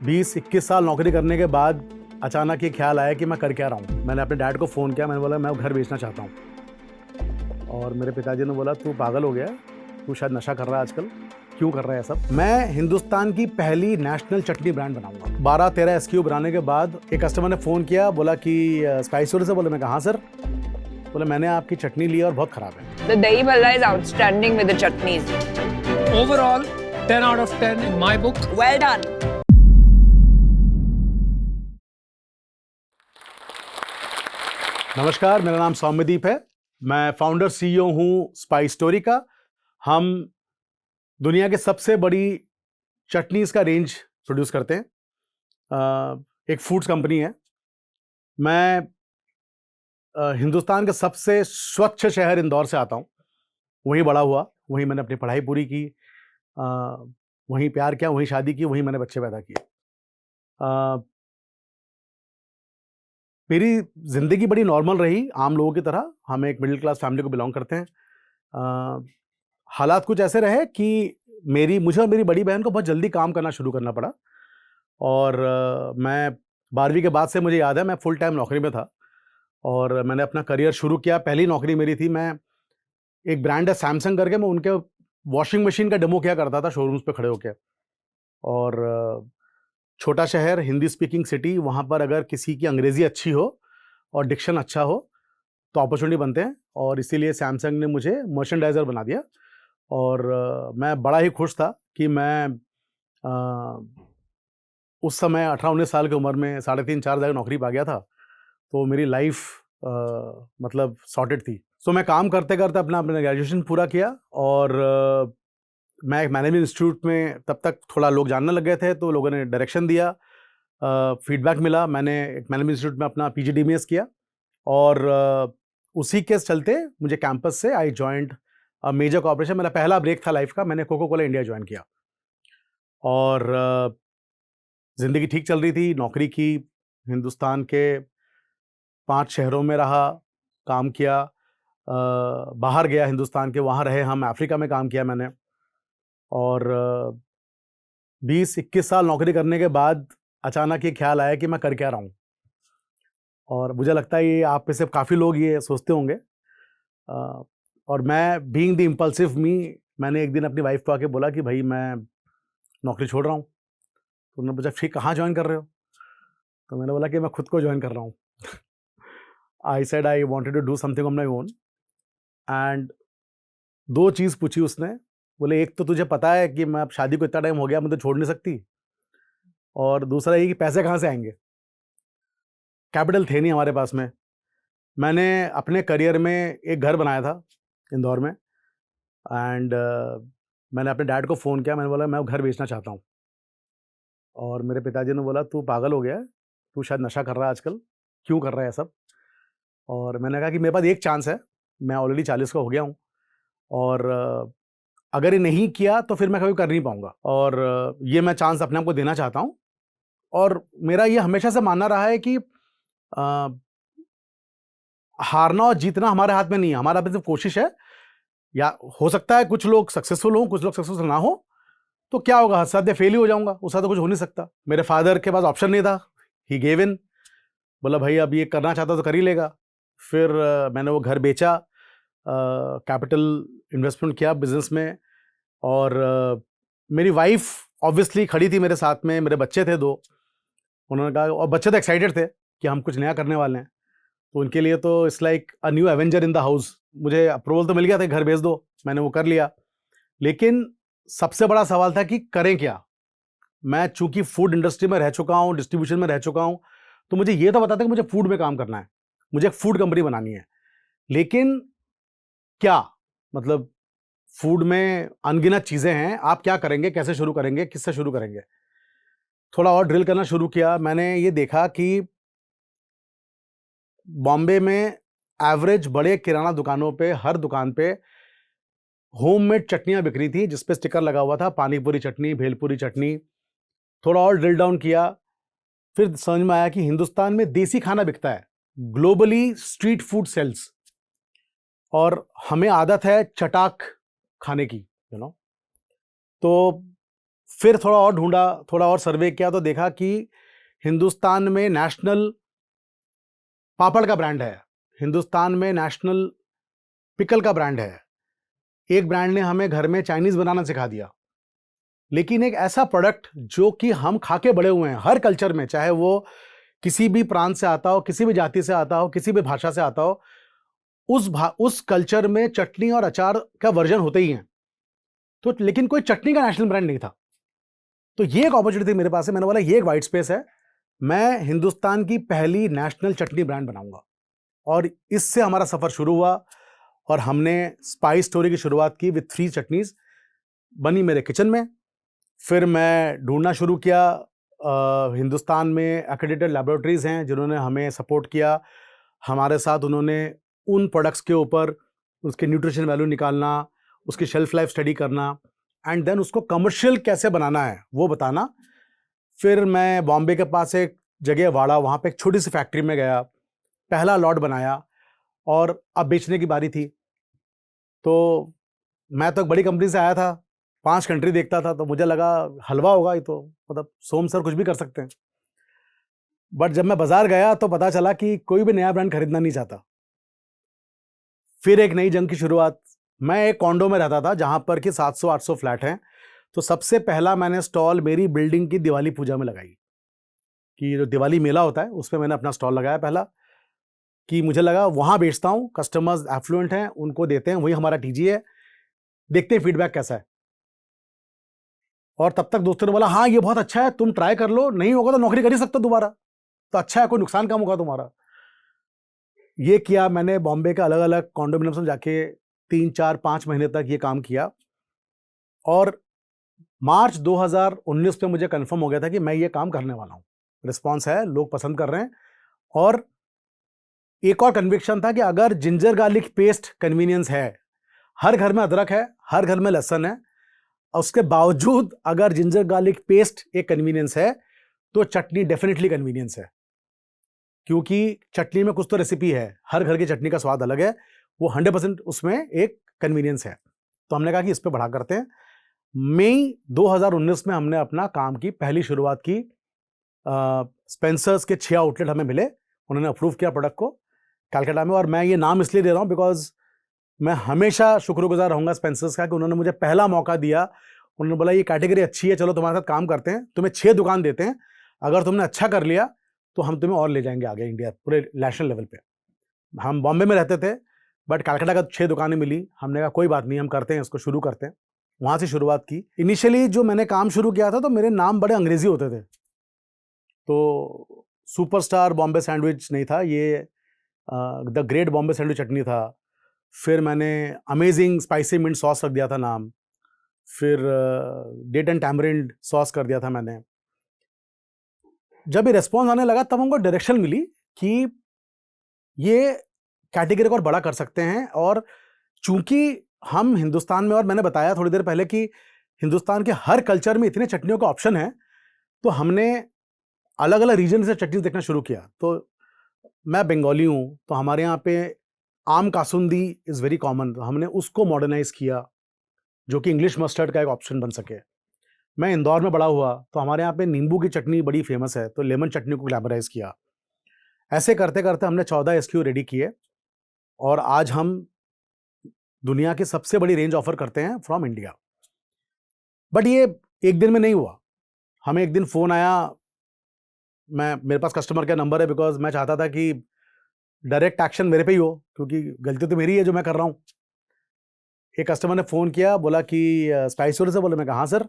20-21 साल नौकरी करने के बाद अचानक ये ख्याल आया कि मैं कर क्या रहा हूँ। मैंने अपने डैड को फ़ोन किया, मैंने बोला मैं घर बेचना चाहता हूँ। और मेरे पिताजी ने बोला तू पागल हो गया, तू शायद नशा कर रहा है आजकल, क्यों कर रहा है सब। मैं हिंदुस्तान की पहली नेशनल चटनी ब्रांड बनाऊंगा। 12-13 SKU बनाने के बाद एक कस्टमर ने फ़ोन किया, बोला कि स्पाइस स्टोर से बोले। मैं कहा हाँ सर। बोले मैंने आपकी चटनी ली और बहुत ख़राब है। The dahi bhalla is outstanding with the chutneys. Overall, 10 out of 10 in my book. Well done. नमस्कार, मेरा नाम सौम्यदीप है। मैं फाउंडर CEO हूँ स्पाइस स्टोरी का। हम दुनिया के सबसे बड़ी चटनीज़ का रेंज प्रोड्यूस करते हैं। एक फूड्स कंपनी है। मैं हिंदुस्तान के सबसे स्वच्छ शहर इंदौर से आता हूँ। वहीं बड़ा हुआ, वहीं मैंने अपनी पढ़ाई पूरी की, वहीं प्यार किया, वहीं शादी की, वहीं मैंने बच्चे पैदा किए। मेरी ज़िंदगी बड़ी नॉर्मल रही, आम लोगों की तरह। हम एक मिडिल क्लास फैमिली को बिलोंग करते हैं। हालात कुछ ऐसे रहे कि मुझे और मेरी बड़ी बहन को बहुत जल्दी काम करना शुरू करना पड़ा। और मैं 12वीं के बाद से, मुझे याद है, मैं फुल टाइम नौकरी में था और मैंने अपना करियर शुरू किया। पहली नौकरी मेरी थी, मैं एक ब्रांड है सैमसंग करके, मैं उनके वॉशिंग मशीन का डेमो किया करता था शोरूम्स पे खड़े होकर। और छोटा शहर, हिंदी स्पीकिंग सिटी, वहाँ पर अगर किसी की अंग्रेज़ी अच्छी हो और डिक्शन अच्छा हो तो अपॉर्चुनिटी बनते हैं। और इसीलिए सैमसंग ने मुझे मर्चेंडाइज़र बना दिया। और मैं बड़ा ही खुश था कि मैं उस समय 18-19 साल की उम्र में 3.5-4 हज़ार नौकरी पा गया था। तो मेरी लाइफ मतलब सॉर्टेड थी। सो मैं काम करते करते अपना ग्रेजुएशन पूरा किया। और मैं एक मैनेजमेंट इंस्टीट्यूट में, तब तक थोड़ा लोग जानने लग गए थे तो लोगों ने डायरेक्शन दिया, फीडबैक मिला। मैंने एक मैनेजमेंट इंस्टीट्यूट में अपना PGDMS किया। और उसी के चलते मुझे कैंपस से आई जॉइंड मेजर कॉर्पोरेशन। मेरा पहला ब्रेक था लाइफ का, मैंने कोको कोला इंडिया ज्वाइन किया। और ज़िंदगी ठीक चल रही थी, नौकरी की, हिंदुस्तान के 5 शहरों में रहा, काम किया, बाहर गया हिंदुस्तान के, वहाँ रहे हम, अफ्रीका में काम किया मैंने। और 20-21 साल नौकरी करने के बाद अचानक ये ख्याल आया कि मैं कर क्या रहा हूँ। और मुझे लगता है ये आप में से काफ़ी लोग ये सोचते होंगे। और मैं बीइंग द इम्पल्सिव मी, मैंने एक दिन अपनी वाइफ को आके बोला कि भाई मैं नौकरी छोड़ रहा हूँ। तो उन्होंने पूछा फिर कहाँ ज्वाइन कर रहे हो? तो मैंने बोला कि मैं खुद को ज्वाइन कर रहा हूँ। I said I wanted to do something on my own. And 2 चीज़ पूछी उसने। बोले एक तो तुझे पता है कि मैं अब शादी को इतना टाइम हो गया, मैं तो छोड़ नहीं सकती। और दूसरा ये कि पैसे कहाँ से आएंगे? कैपिटल थे नहीं हमारे पास में। मैंने अपने करियर में एक घर बनाया था इंदौर में। एंड मैंने अपने डैड को फ़ोन किया, मैंने बोला मैं घर बेचना चाहता हूँ। और मेरे पिताजी ने बोला तू पागल हो गया, तू शायद नशा कर रहा है आजकल, क्यों कर रहा है सब। और मैंने कहा कि मेरे पास एक चांस है, मैं ऑलरेडी 40 का हो गया हूँ। और अगर ये नहीं किया तो फिर मैं कभी कर नहीं पाऊंगा। और ये मैं चांस अपने आप को देना चाहता हूँ। और मेरा ये हमेशा से मानना रहा है कि हारना और जीतना हमारे हाथ में नहीं है, हमारे हाथ में सिर्फ कोशिश है। या हो सकता है कुछ लोग सक्सेसफुल हों, कुछ लोग सक्सेसफुल ना हो, तो क्या होगा, हद से फेल ही हो जाऊंगा, उसका तो कुछ हो नहीं सकता। मेरे फादर के पास ऑप्शन नहीं था, ही गेव इन, बोला भाई अब ये करना चाहता तो कर ही लेगा। फिर मैंने वो घर बेचा, कैपिटल इन्वेस्टमेंट किया बिजनेस में। और मेरी वाइफ ऑब्वियसली खड़ी थी मेरे साथ में, मेरे बच्चे थे 2। उन्होंने कहा, और बच्चे तो एक्साइटेड थे कि हम कुछ नया करने वाले हैं, तो उनके लिए तो it's like a new Avenger in the house. मुझे अप्रूवल तो मिल गया था, घर भेज दो, मैंने वो कर लिया। लेकिन सबसे बड़ा सवाल था कि करें क्या। मैं चूंकि फूड इंडस्ट्री में रह चुका हूं, डिस्ट्रीब्यूशन में रह चुका हूं, तो मुझे ये तो पता था कि मुझे फूड में काम करना है, मुझे एक फूड कंपनी बनानी है। लेकिन क्या, मतलब फूड में अनगिनत चीजें हैं, आप क्या करेंगे, कैसे शुरू करेंगे, किससे शुरू करेंगे। थोड़ा और ड्रिल करना शुरू किया। मैंने ये देखा कि बॉम्बे में एवरेज बड़े किराना दुकानों पे, हर दुकान पे होममेड चटनियां बिक रही थी, जिसपे स्टिकर लगा हुआ था पानीपुरी चटनी, भेलपुरी चटनी। थोड़ा और ड्रिल डाउन किया, फिर समझ में आया कि हिंदुस्तान में देसी खाना बिकता है, ग्लोबली स्ट्रीट फूड सेल्स, और हमें आदत है चटाक खाने की, तो फिर थोड़ा और ढूंढा, थोड़ा और सर्वे किया तो देखा कि हिंदुस्तान में नेशनल पापड़ का ब्रांड है, हिंदुस्तान में नेशनल पिकल का ब्रांड है। एक ब्रांड ने हमें घर में चाइनीज बनाना सिखा दिया। लेकिन एक ऐसा प्रोडक्ट जो कि हम खा के बड़े हुए हैं हर कल्चर में, चाहे वो किसी भी प्रांत से आता हो, किसी भी जाति से आता हो, किसी भी भाषा से आता हो, उस कल्चर में चटनी और अचार का वर्जन होते ही हैं। तो लेकिन कोई चटनी का नेशनल ब्रांड नहीं था। तो ये एक अपॉर्चुनिटी मेरे पास है। मैंने बोला ये एक वाइट स्पेस है, मैं हिंदुस्तान की पहली नेशनल चटनी ब्रांड बनाऊंगा। और इससे हमारा सफर शुरू हुआ और हमने स्पाइस स्टोरी की शुरुआत की विद 3 चटनीज बनी मेरे किचन में। फिर मैं ढूंढना शुरू किया। हिंदुस्तान में एक्रेडिटेड लैबोरेटरीज हैं जिन्होंने हमें सपोर्ट किया। हमारे साथ उन्होंने उन प्रोडक्ट्स के ऊपर उसके न्यूट्रिशन वैल्यू निकालना, उसकी शेल्फ लाइफ स्टडी करना एंड देन उसको कमर्शियल कैसे बनाना है वो बताना। फिर मैं बॉम्बे के पास एक जगह वाड़ा, वहाँ पे एक छोटी सी फैक्ट्री में गया, पहला लॉट बनाया और अब बेचने की बारी थी। तो मैं तो एक बड़ी कंपनी से आया था, 5 कंट्री देखता था, तो मुझे लगा हलवा होगा ये तो, मतलब सोम सर कुछ भी कर सकते हैं। बट जब मैं बाजार गया तो पता चला कि कोई भी नया ब्रांड खरीदना नहीं चाहता। फिर एक नई जंग की शुरुआत। मैं एक कॉन्डो में रहता था जहां पर कि 700-800 फ्लैट हैं। तो सबसे पहला मैंने स्टॉल मेरी बिल्डिंग की दिवाली पूजा में लगाई, कि जो दिवाली मेला होता है उस पर मैंने अपना स्टॉल लगाया पहला, कि मुझे लगा वहां बेचता हूं, कस्टमर्स एफ्लुएंट हैं, उनको देते हैं, वही हमारा टीजी है, देखते हैं फीडबैक कैसा है। और तब तक दोस्तों ने बोला हाँ ये बहुत अच्छा है, तुम ट्राई कर लो, नहीं होगा तो नौकरी कर ही सकते हो दोबारा, तो अच्छा है, कोई नुकसान कम होगा तुम्हारा। ये किया मैंने, बॉम्बे के अलग अलग कॉन्डोमिनियम्स में जाके 3-4-5 महीने तक ये काम किया। और मार्च 2019 में मुझे कंफर्म हो गया था कि मैं ये काम करने वाला हूँ, रिस्पॉन्स है, लोग पसंद कर रहे हैं। और एक और कन्विक्शन था कि अगर जिंजर गार्लिक पेस्ट कन्वीनियंस है, हर घर में अदरक है, हर घर में लहसुन है, उसके बावजूद अगर जिंजर गार्लिक पेस्ट एक कन्वीनियंस है तो चटनी डेफिनेटली कन्वीनियंस है, क्योंकि चटनी में कुछ तो रेसिपी है, हर घर की चटनी का स्वाद अलग है, वो 100% उसमें एक कन्वीनियंस है। तो हमने कहा कि इस पे बढ़ा करते हैं। मई 2019 में हमने अपना काम की पहली शुरुआत की। स्पेंसर्स के 6 आउटलेट हमें मिले, उन्होंने अप्रूव किया प्रोडक्ट को कलकत्ता में। और मैं ये नाम इसलिए दे रहा हूँ बिकॉज मैं हमेशा शुक्रगुजार रहूंगा स्पेंसर्स का कि उन्होंने मुझे पहला मौका दिया। उन्होंने बोला ये कैटेगरी अच्छी है, चलो तुम्हारे साथ काम करते हैं, तुम्हें 6 दुकान देते हैं, अगर तुमने अच्छा कर लिया तो हम तुम्हें और ले जाएंगे आगे इंडिया पूरे नेशनल लेवल पे। हम बॉम्बे में रहते थे बट कलकत्ता का 6 दुकानें मिली। हमने कहा कोई बात नहीं, हम करते हैं, इसको शुरू करते हैं। वहाँ से शुरुआत की। इनिशियली जो मैंने काम शुरू किया था तो मेरे नाम बड़े अंग्रेजी होते थे, तो सुपरस्टार बॉम्बे सैंडविच नहीं था, ये द ग्रेट बॉम्बे सैंडविच चटनी था। फिर मैंने अमेजिंग स्पाइसी मिंट सॉस रख दिया था नाम। फिर डेट एंड टैमरिंड सॉस कर दिया था मैंने। जब ये रेस्पॉन्स आने लगा तब हमको डायरेक्शन मिली कि ये कैटेगरी को और बड़ा कर सकते हैं। और चूंकि हम हिंदुस्तान में, और मैंने बताया थोड़ी देर पहले कि हिंदुस्तान के हर कल्चर में इतने चटनियों का ऑप्शन है, तो हमने अलग अलग रीजन से चटनी देखना शुरू किया। तो मैं बंगाली हूँ, तो हमारे यहाँ पे आम कासुंदी इज़ वेरी कॉमन, तो हमने उसको मॉडर्नाइज किया जो कि इंग्लिश मस्टर्ड का एक ऑप्शन बन सके। मैं इंदौर में बड़ा हुआ, तो हमारे यहाँ पे नींबू की चटनी बड़ी फेमस है, तो लेमन चटनी को ग्लैमराइज किया। ऐसे करते करते हमने 14 SKU रेडी किए और आज हम दुनिया की सबसे बड़ी रेंज ऑफर करते हैं फ्रॉम इंडिया। बट ये एक दिन में नहीं हुआ। हमें एक दिन फ़ोन आया, मेरे पास कस्टमर का नंबर है बिकॉज मैं चाहता था कि डायरेक्ट एक्शन मेरे पे ही हो, क्योंकि गलती तो मेरी है जो मैं कर रहा हूँ। एक कस्टमर ने फ़ोन किया, बोला कि स्पाइस स्टोर से बोले। मैं कहा हाँ सर।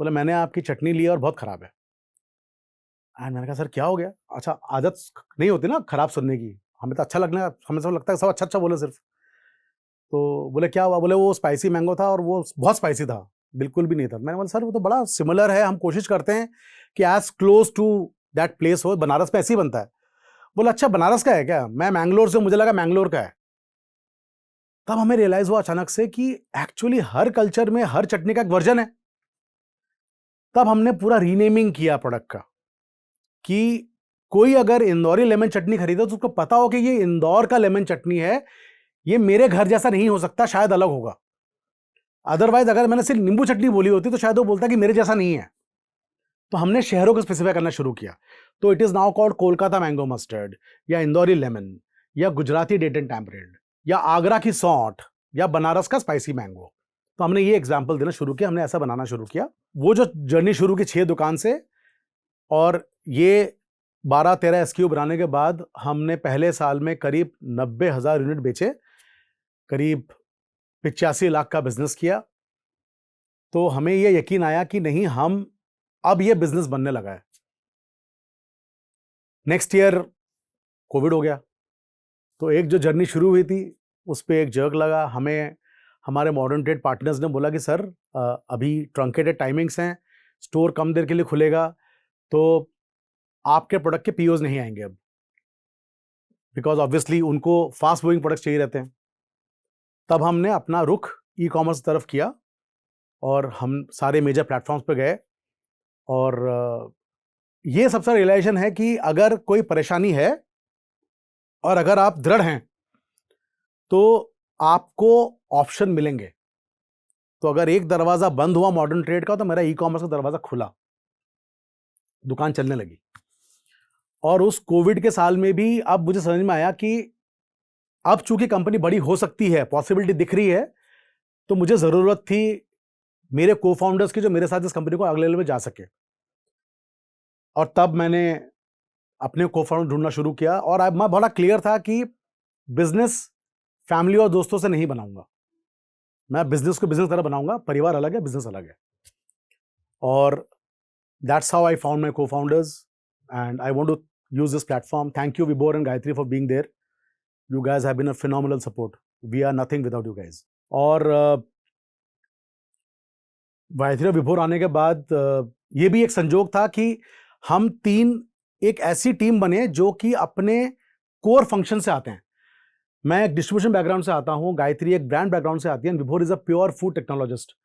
बोले मैंने आपकी चटनी ली और बहुत ख़राब है। एंड मैंने कहा सर क्या हो गया? अच्छा, आदत नहीं होती ना ख़राब सुनने की, हमें तो अच्छा लगना, हमें सब लगता है सब अच्छा अच्छा बोले सिर्फ। तो बोले क्या हुआ? बोले वो स्पाइसी मैंगो था और वो बहुत स्पाइसी था, बिल्कुल भी नहीं था। मैंने बोला सर वो तो बड़ा सिमिलर है, हम कोशिश करते हैं कि as close to that place हो। बनारस में ऐसे ही बनता है। बोला अच्छा बनारस का है क्या? मैं मैंगलोर से, मुझे लगा मैंगलोर का है। तब हमें रियलाइज हुआ अचानक से कि एक्चुअली हर कल्चर में हर चटनी का एक वर्जन है। तब हमने पूरा रीनेमिंग किया प्रोडक्ट का, कि कोई अगर इंदौरी लेमन चटनी खरीदे तो उसको पता हो कि ये इंदौर का लेमन चटनी है, ये मेरे घर जैसा नहीं हो सकता, शायद अलग होगा। अदरवाइज अगर मैंने सिर्फ नींबू चटनी बोली होती तो शायद वो बोलता कि मेरे जैसा नहीं है। तो हमने शहरों को स्पेसिफाई करना शुरू किया। तो it is now called Kolkata mango mustard, या इंदौरी लेमन, या गुजराती डेट एंड टैमरिंड, या आगरा की सौंठ, या बनारस का स्पाइसी मैंगो। तो हमने ये एग्जाम्पल देना शुरू किया, हमने ऐसा बनाना शुरू किया। वो जो जर्नी शुरू की 6 दुकान से, और ये 12-13 SKU बनाने के बाद हमने पहले साल में करीब 90,000 यूनिट बेचे, करीब 85 लाख का बिजनेस किया। तो हमें ये यकीन आया कि नहीं, हम अब ये बिजनेस बनने लगा है। नेक्स्ट ईयर कोविड हो गया, तो एक जो जर्नी शुरू हुई थी उस पर एक जर्क लगा। हमें हमारे मॉडर्न ट्रेड पार्टनर्स ने बोला कि सर अभी ट्रंकेटेड टाइमिंग्स हैं, स्टोर कम देर के लिए खुलेगा, तो आपके प्रोडक्ट के पीओज नहीं आएंगे अब, बिकॉज ऑब्वियसली उनको फास्ट मूविंग प्रोडक्ट्स चाहिए रहते हैं। तब हमने अपना रुख ई कॉमर्स की तरफ किया और हम सारे मेजर प्लेटफॉर्म्स पे गए। और ये सबसे रियलाइजेशन है कि अगर कोई परेशानी है और अगर आप दृढ़ हैं तो आपको ऑप्शन मिलेंगे। तो अगर एक दरवाजा बंद हुआ मॉडर्न ट्रेड का, तो मेरा ई कॉमर्स का दरवाजा खुला, दुकान चलने लगी। और उस कोविड के साल में भी अब मुझे समझ में आया कि अब चूंकि कंपनी बड़ी हो सकती है, पॉसिबिलिटी दिख रही है, तो मुझे जरूरत थी मेरे को फाउंडर्स की जो मेरे साथ इस कंपनी को अगले लेवल में जा सके। और तब मैंने अपने को फाउंडर ढूंढना शुरू किया। और अब मैं बड़ा क्लियर था कि बिजनेस फैमिली और दोस्तों से नहीं बनाऊंगा, मैं बिजनेस को बिजनेस तरह बनाऊंगा। परिवार अलग है, बिजनेस अलग है। और that's how I found my cofounders and I want to use this platform. Thank you Vibhor and Gayatri for being there. You guys have been a phenomenal support. We are nothing without you guys. और गायत्री और विभोर आने के बाद ये भी एक संजोग था कि हम तीन एक ऐसी टीम बने जो कि अपने कोर फंक्शन से आते हैं। मैं एक डिस्ट्रीब्यूशन बैकग्राउंड से आता हूं, गायत्री एक ब्रांड बैकग्राउंड से आती है, विभोर is a pure food technologist.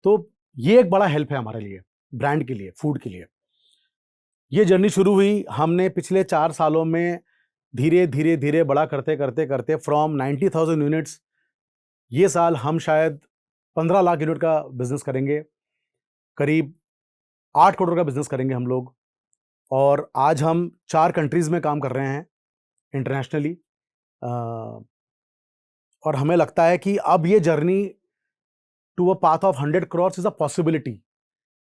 तो ये एक बड़ा हेल्प है हमारे लिए, ब्रांड के लिए, फूड के लिए। ये जर्नी शुरू हुई, हमने पिछले 4 सालों में धीरे धीरे धीरे बड़ा करते करते करते फ्रॉम 90,000 यूनिट्स, ये साल हम शायद 15 लाख यूनिट का बिजनेस करेंगे, करीब 8 करोड़ का बिजनेस करेंगे हम लोग। और आज हम 4 कंट्रीज में काम कर रहे हैं इंटरनेशनली। और हमें लगता है कि अब ये journey to a path of 100 crore is a possibility.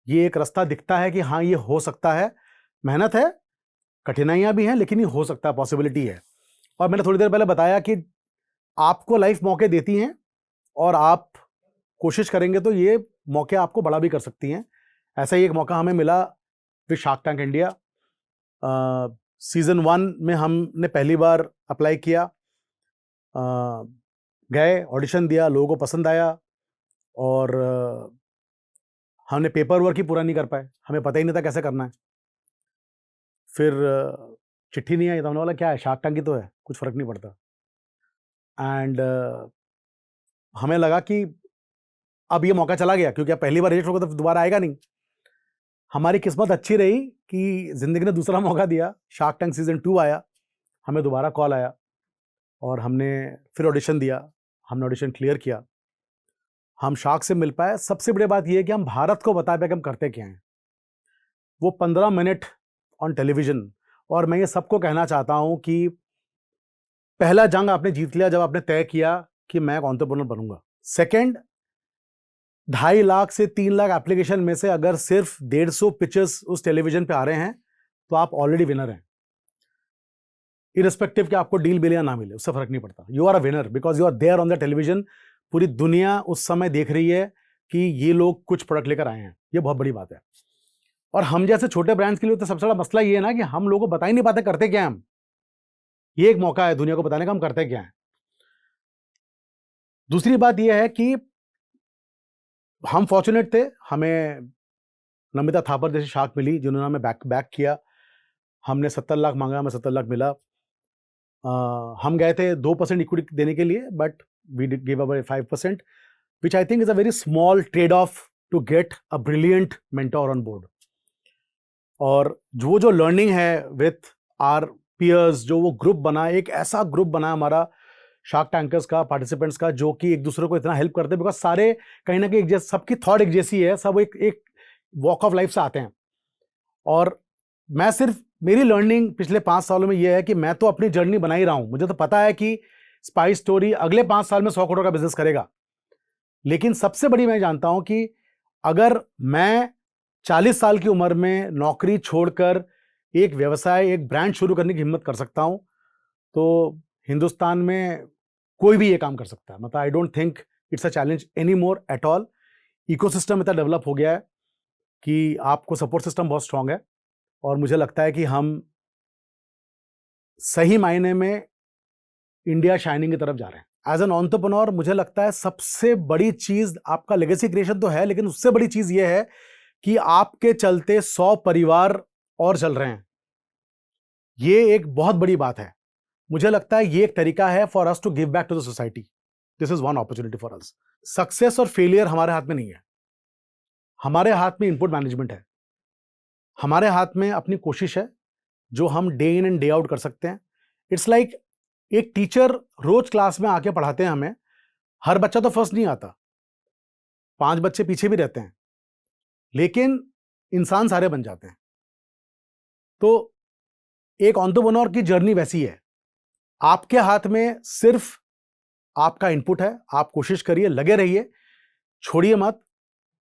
ये एक रास्ता दिखता है कि हाँ, ये हो सकता है। मेहनत है, कठिनाइयां भी हैं, लेकिन ये हो सकता है, पॉसिबिलिटी है। और मैंने थोड़ी देर पहले बताया कि आपको लाइफ मौके देती हैं और आप कोशिश करेंगे तो ये मौके आपको बड़ा भी कर सकती हैं। ऐसा ही एक मौका हमें मिला with shark tank India. Season 1 में हमने पहली बार अप्लाई किया, गए, ऑडिशन दिया, लोगों को पसंद आया। और हमने पेपर वर्क ही पूरा नहीं कर पाए, हमें पता ही नहीं था कैसे करना है। फिर चिट्ठी नहीं आई, तो हमने बोला क्या है, शार्क टैंक की तो है, कुछ फर्क नहीं पड़ता। एंड हमें लगा कि अब ये मौका चला गया, क्योंकि अब पहली बार रिजेक्ट होगा तो दोबारा आएगा नहीं। हमारी किस्मत अच्छी रही कि जिंदगी ने दूसरा मौका दिया, शार्क टैंक सीजन 2 आया, हमें दोबारा कॉल आया और हमने फिर ऑडिशन दिया। हमने ऑडिशन क्लियर किया, हम शार्क से मिल पाए। सबसे बड़ी बात यह है कि हम भारत को बता पाए कि हम करते क्या हैं। वो 15 मिनट ऑन टेलीविजन। और मैं ये सबको कहना चाहता हूं कि पहला जंग आपने जीत लिया जब आपने तय किया कि मैं एक एंटरप्रेन्योर बनूंगा। सेकंड, 2.5 लाख से 3 लाख एप्लीकेशन में से अगर सिर्फ 150 पिक्चर्स उस टेलीविजन पे आ रहे हैं तो आप ऑलरेडी विनर हैं। इरिस्पेक्टिव कि आपको डील मिले या ना मिले, उससे फर्क नहीं पड़ता। You are a winner because you are there on the television. पूरी दुनिया उस समय देख रही है कि ये लोग कुछ प्रोडक्ट लेकर आए हैं। ये बहुत बड़ी बात है। और हम जैसे छोटे ब्रांड्स के लिए तो सबसे बड़ा मसला ये है ना कि हम लोगों को बता ही नहीं पाते करते क्या हम। ये एक मौका है दुनिया को बताने का हम करते क्या हैं। दूसरी बात यह है कि हम फॉर्चुनेट थे, हमें नमिता थापर जैसी शार्क मिली जिन्होंने हमें बैक किया। हमने 70 लाख मांगा, हमें 70 लाख मिला। हम गए थे 2% इक्विटी देने के लिए, but we give away 5%, which I think is a very small trade-off to get a brilliant mentor on board. और जो लर्निंग है विथ आर पीयर्स, जो वो ग्रुप बना, एक ऐसा ग्रुप बना हमारा शार्क टैंकर्स का, पार्टिसिपेंट्स का, जो कि एक दूसरे को इतना हेल्प करते हैं, बिकॉज सारे कहीं ना कहीं सबकी थॉट एक जैसी है, सब एक वॉक ऑफ लाइफ से आते हैं। और मैं सिर्फ, मेरी लर्निंग पिछले 5 सालों में ये है कि मैं तो अपनी जर्नी बना ही रहा हूं। मुझे तो पता है कि स्पाइस स्टोरी अगले 5 साल में 100 करोड़ का बिजनेस करेगा, लेकिन सबसे बड़ी मैं जानता हूं कि अगर मैं 40 साल की उम्र में नौकरी छोड़कर एक व्यवसाय, एक ब्रांड शुरू करने की हिम्मत कर सकता हूं, तो हिंदुस्तान में कोई भी ये काम कर सकता है। मतलब I don't think it's a challenge any more at all. Ecosystem इतना डेवलप हो गया है कि आपको सपोर्ट सिस्टम बहुत स्ट्रांग है, और मुझे लगता है कि हम सही मायने में इंडिया शाइनिंग की तरफ जा रहे हैं। एज एन एंटरप्रेन्योर मुझे लगता है सबसे बड़ी चीज, आपका लेगेसी क्रिएशन तो है, लेकिन उससे बड़ी चीज ये है कि आपके चलते 100 परिवार और चल रहे हैं। ये एक बहुत बड़ी बात है। मुझे लगता है ये एक तरीका है for us to give back to the society. This is one opportunity for us. Success और फेलियर हमारे हाथ में नहीं है, हमारे हाथ में इनपुट मैनेजमेंट है, हमारे हाथ में अपनी कोशिश है जो हम day in and day out कर सकते हैं। इट्स लाइक एक टीचर रोज क्लास में आके पढ़ाते हैं हमें, हर बच्चा तो फर्स्ट नहीं आता, 5 बच्चे पीछे भी रहते हैं, लेकिन इंसान सारे बन जाते हैं। तो एक एंटरप्रेन्योर की जर्नी वैसी है, आपके हाथ में सिर्फ आपका इनपुट है। आप कोशिश करिए, लगे रहिए, छोड़िए मत।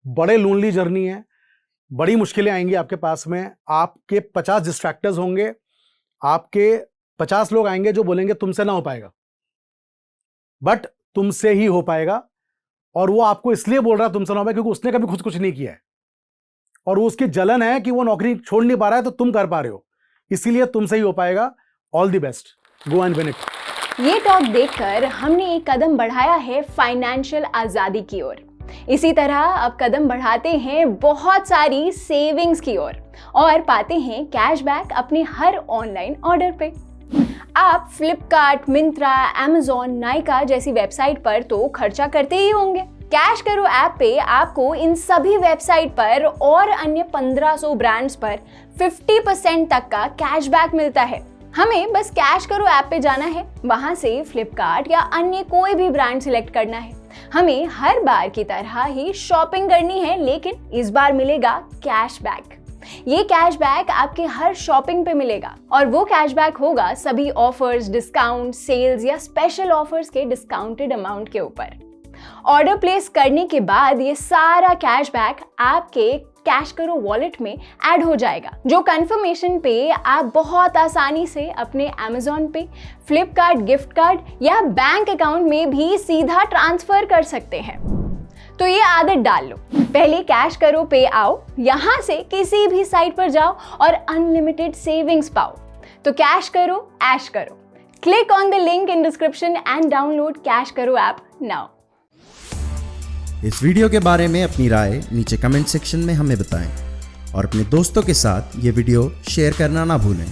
बड़े लोनली जर्नी है, बड़ी मुश्किलें आएंगी आपके पास में, आपके 50 डिस्ट्रैक्टर्स होंगे, आपके 50 लोग आएंगे जो बोलेंगे तुमसे ना हो पाएगा, बट तुमसे ही हो पाएगा। और वो आपको इसलिए बोल रहा है तुमसे ना हो पाएगा क्योंकि उसने कभी खुद कुछ नहीं किया है, और वो उसकी जलन है कि वो नौकरी छोड़ नहीं पा रहा है, तो तुम कर पा रहे हो, इसीलिए तुमसे ही हो पाएगा। All the best, go and win it. ये टॉक देखकर हमने एक कदम बढ़ाया है फाइनेंशियल आजादी की ओर। इसी तरह अब कदम बढ़ाते हैं बहुत सारी सेविंग्स की ओर और पाते हैं कैशबैक अपने हर ऑनलाइन ऑर्डर पे। आप फ्लिपकार्ट, मिंत्रा, अमेज़न, नाइका जैसी वेबसाइट पर तो खर्चा करते ही होंगे। कैश करो ऐप पे आपको इन सभी वेबसाइट पर और अन्य 1500 ब्रांड्स पर 50% तक का कैशबैक मिलता है। हमें बस कैश करो ऐप पे जाना है, वहां से फ्लिपकार्ट या अन्य कोई भी ब्रांड सिलेक्ट करना है। हमें हर बार की तरह ही शॉपिंग करनी है, लेकिन इस बार मिलेगा कैशबैक। ये कैशबैक आपके हर शॉपिंग पे मिलेगा और वो कैशबैक होगा सभी ऑफर्स, डिस्काउंट, सेल्स या स्पेशल ऑफर्स के डिस्काउंटेड अमाउंट के ऊपर। ऑर्डर प्लेस करने के बाद ये सारा कैशबैक आपके कैश करो वॉलेट में ऐड हो जाएगा, जो कंफर्मेशन पे आप बहुत आसानी से अपने अमेज़न पे, फ्लिपकार्ट गिफ्ट कार्ड या बैंक अकाउंट में भी सीधा ट्रांसफर कर सकते हैं। तो ये आदत डाल लो, पहले कैश करो पे आओ, यहाँ से किसी भी साइट पर जाओ और अनलिमिटेड सेविंग्स पाओ। तो कैश करो, ऐश करो। Click on the link in description and download cash करो ऐप नाउ। इस वीडियो के बारे में अपनी राय नीचे कमेंट सेक्शन में हमें बताएं और अपने दोस्तों के साथ ये वीडियो शेयर करना ना भूलें।